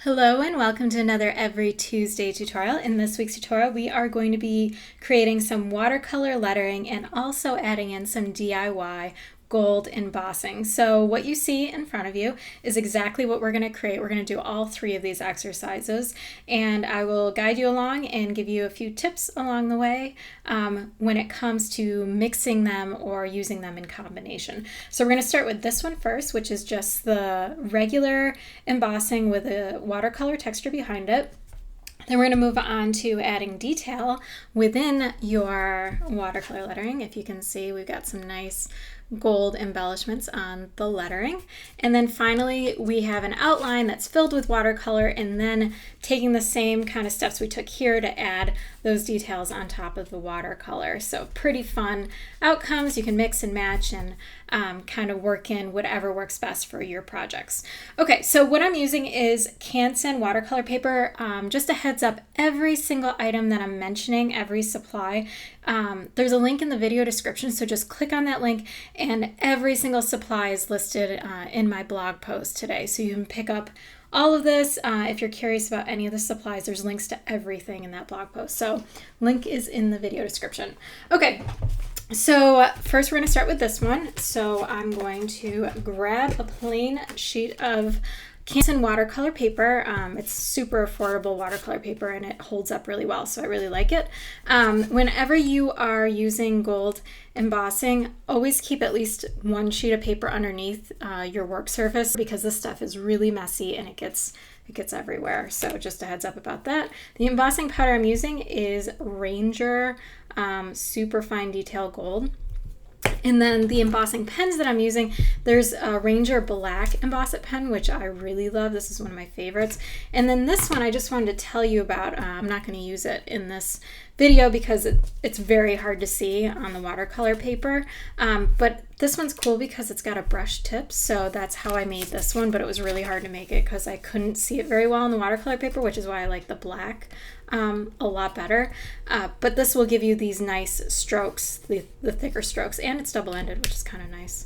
Hello and welcome to another Every Tuesday tutorial. In this week's tutorial, we are going to be creating some watercolor lettering and also adding in some DIY gold embossing. So what you see in front of you is exactly what we're going to create. We're going to do all three of these exercises, and I will guide you along and give you a few tips along the way when it comes to mixing them or using them in combination. So we're going to start with this one first, which is just the regular embossing with a watercolor texture behind it. Then we're going to move on to adding detail within your watercolor lettering. If you can see, we've got some nice gold embellishments on the lettering. And then finally, we have an outline that's filled with watercolor, and then taking the same kind of steps we took here to add those details on top of the watercolor. So pretty fun outcomes. You can mix and match and kind of work in whatever works best for your projects. Okay, so what I'm using is Canson watercolor paper. Just a heads up, every single item that I'm mentioning, every supply, there's a link in the video description, so just click on that link, and every single supply is listed in my blog post today. So you can pick up all of this. If you're curious about any of the supplies, there's links to everything in that blog post. So link is in the video description. Okay, so first we're going to start with this one. So I'm going to grab a plain sheet of Canson watercolor paper. It's super affordable watercolor paper and it holds up really well, so I really like it. Whenever you are using gold embossing, always keep at least one sheet of paper underneath your work surface, because this stuff is really messy and it gets everywhere. So just a heads up about that. The embossing powder I'm using is Ranger super fine detail gold. And then the embossing pens that I'm using, there's a Ranger Black Embossed pen, which I really love. This is one of my favorites. And then this one I just wanted to tell you about. I'm not going to use it in this video because it's very hard to see on the watercolor paper. But this one's cool because it's got a brush tip, so that's how I made this one, but it was really hard to make it because I couldn't see it very well on the watercolor paper, which is why I like the black a lot better. But this will give you these nice strokes, the thicker strokes, and it's double-ended, which is kind of nice.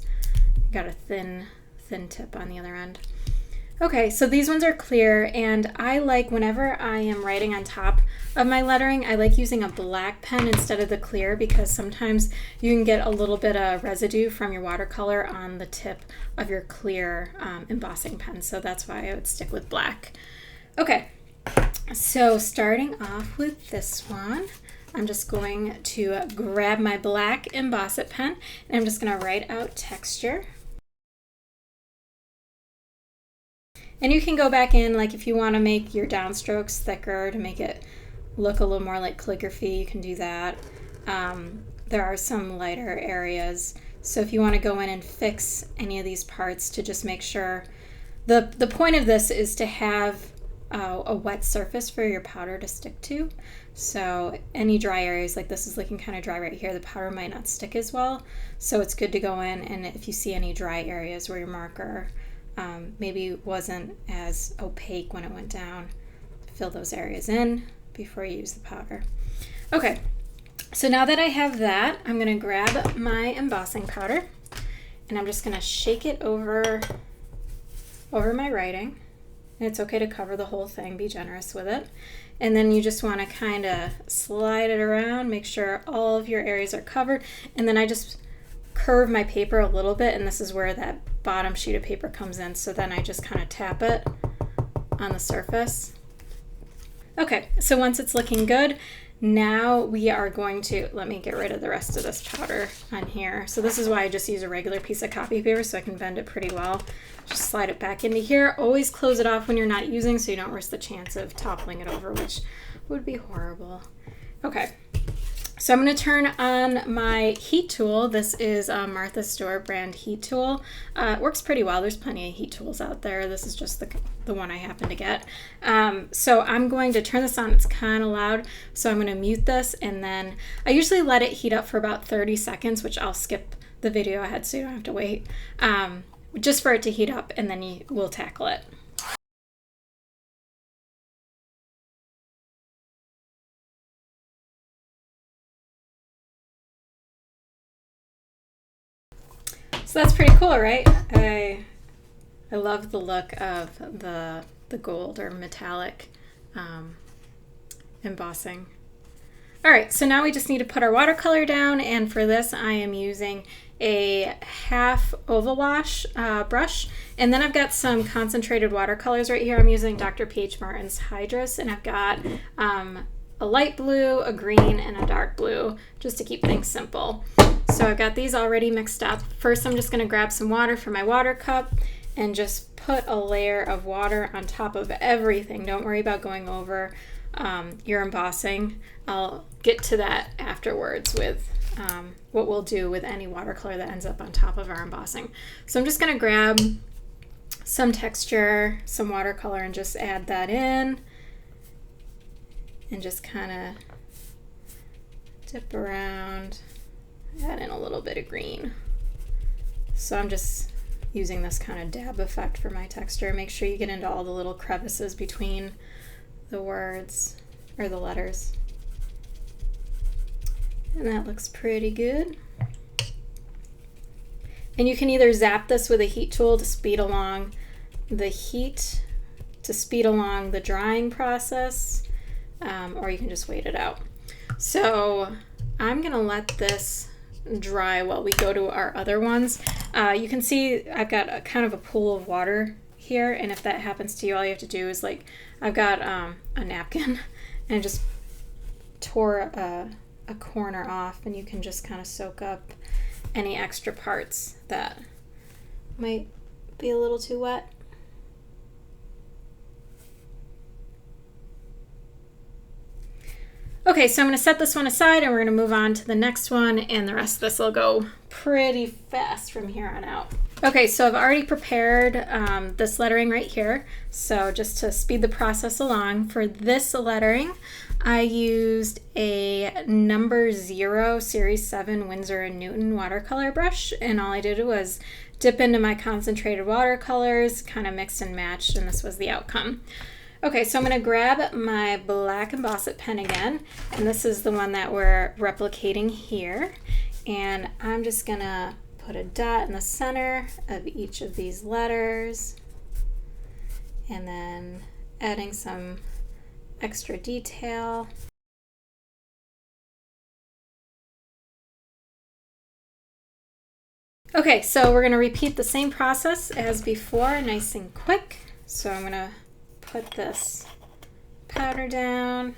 You got a thin tip on the other end. Okay, so these ones are clear, and I like, whenever I am writing on top of my lettering, I like using a black pen instead of the clear, because sometimes you can get a little bit of residue from your watercolor on the tip of your clear embossing pen, so that's why I would stick with black. Okay, so starting off with this one, I'm just going to grab my black Embossed pen, and I'm just going to write out texture. And you can go back in, like if you want to make your downstrokes thicker to make it look a little more like calligraphy, you can do that. There are some lighter areas, so if you want to go in and fix any of these parts to just make sure, the point of this is to have a wet surface for your powder to stick to. So any dry areas, like this is looking kind of dry right here, the powder might not stick as well, so it's good to go in, and if you see any dry areas where your marker maybe wasn't as opaque when it went down, fill those areas in before you use the powder. Okay, so now that I have that, I'm going to grab my embossing powder, and I'm just going to shake it over my writing. And it's okay to cover the whole thing, be generous with it. And then you just want to kind of slide it around, make sure all of your areas are covered, and then I just curve my paper a little bit, and this is where that bottom sheet of paper comes in, so then I just kind of tap it on the surface. Okay, so once it's looking good, now we are going to, let me get rid of the rest of this powder on here. So this is why I just use a regular piece of copy paper, so I can bend it pretty well. Just slide it back into here. Always close it off when you're not using, so you don't risk the chance of toppling it over, which would be horrible. Okay. So I'm going to turn on my heat tool. This is a Martha Stewart brand heat tool. It works pretty well. There's plenty of heat tools out there. This is just the one I happen to get. So I'm going to turn this on. It's kind of loud, so I'm going to mute this, and then I usually let it heat up for about 30 seconds, which I'll skip the video ahead so you don't have to wait, just for it to heat up, and then we'll tackle it. So that's pretty cool, right? I love the look of the the gold or metallic embossing. All right, so now we just need to put our watercolor down, and for this I am using a half oval wash brush, and then I've got some concentrated watercolors right here. I'm using Dr. P.H. Martin's Hydrus, and I've got a light blue, a green, and a dark blue, just to keep things simple. So I've got these already mixed up. First I'm just going to grab some water from my water cup and just put a layer of water on top of everything. Don't worry about going over your embossing. I'll get to that afterwards with what we'll do with any watercolor that ends up on top of our embossing. So I'm just going to grab some texture, some watercolor, and just add that in and just kind of dip around, add in a little bit of green. So I'm just using this kind of dab effect for my texture. Make sure you get into all the little crevices between the words or the letters. And that looks pretty good. And you can either zap this with a heat tool to speed along the heat, to speed along the drying process, or you can just wait it out. So I'm gonna let this dry while we go to our other ones. You can see I've got a kind of a pool of water here, and if that happens to you, all you have to do is, like, I've got a napkin and just tore a corner off, and you can just kind of soak up any extra parts that might be a little too wet. Okay, so I'm going to set this one aside and we're going to move on to the next one, and the rest of this will go pretty fast from here on out. Okay, so I've already prepared this lettering right here. So just to speed the process along, for this lettering, I used a number 0 Series 7 Winsor & Newton watercolor brush, and all I did was dip into my concentrated watercolors, kind of mixed and matched, and this was the outcome. Okay, so I'm going to grab my black Embossed pen again, and this is the one that we're replicating here, and I'm just going to put a dot in the center of each of these letters, and then adding some extra detail. Okay, so we're going to repeat the same process as before, nice and quick. So I'm going to put this powder down.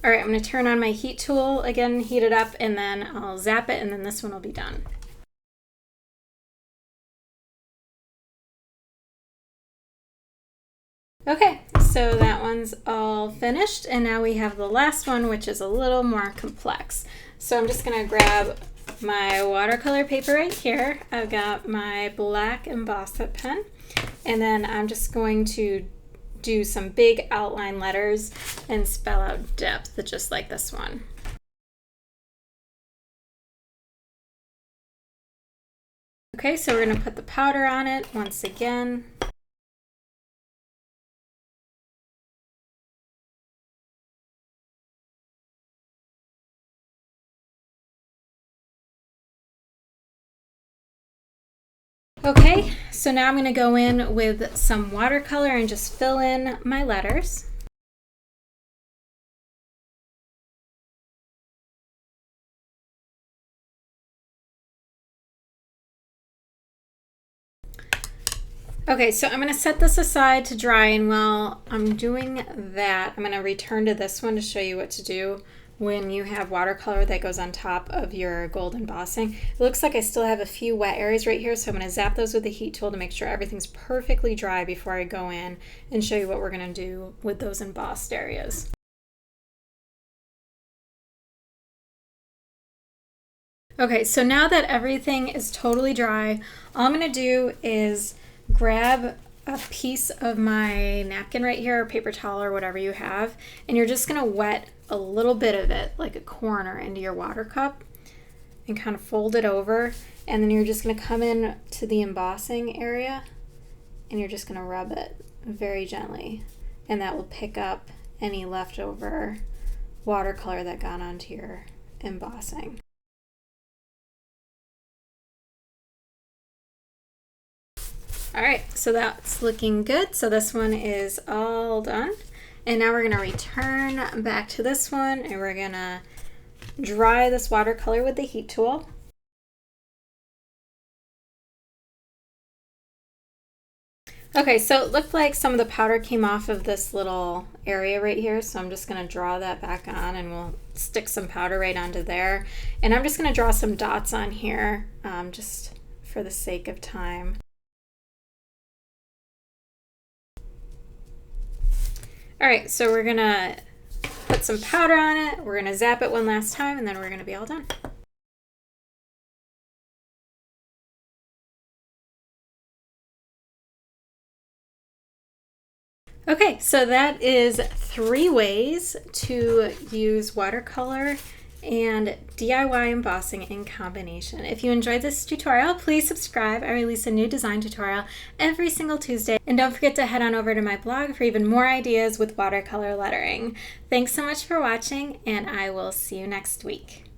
All right, I'm going to turn on my heat tool again, heat it up, and then I'll zap it, and then this one will be done. Okay, so that one's all finished, and now we have the last one, which is a little more complex. So I'm just going to grab my watercolor paper right here. I've got my black Embossed pen, and then I'm just going to do some big outline letters and spell out depth, just like this one. Okay, so we're going to put the powder on it once again. Okay, so now I'm going to go in with some watercolor and just fill in my letters. Okay, so I'm going to set this aside to dry, and while I'm doing that, I'm going to return to this one to show you what to do when you have watercolor that goes on top of your gold embossing. It looks like I still have a few wet areas right here, so I'm going to zap those with the heat tool to make sure everything's perfectly dry before I go in and show you what we're going to do with those embossed areas. Okay, so now that everything is totally dry, all I'm going to do is grab a piece of my napkin right here, or paper towel, or whatever you have, and you're just going to wet a little bit of it, like a corner, into your water cup and kind of fold it over, and then you're just going to come in to the embossing area and you're just going to rub it very gently, and that will pick up any leftover watercolor that got onto your embossing. All right, so that's looking good. So this one is all done. And now we're gonna return back to this one and we're gonna dry this watercolor with the heat tool. Okay, so it looked like some of the powder came off of this little area right here, so I'm just going to draw that back on and we'll stick some powder right onto there. And I'm just going to draw some dots on here just for the sake of time. All right, so we're going to put some powder on it, we're going to zap it one last time, and then we're going to be all done. Okay, so that is 3 ways to use watercolor and DIY embossing in combination. If you enjoyed this tutorial, please subscribe. I release a new design tutorial every single Tuesday. And don't forget to head on over to my blog for even more ideas with watercolor lettering. Thanks so much for watching, and I will see you next week.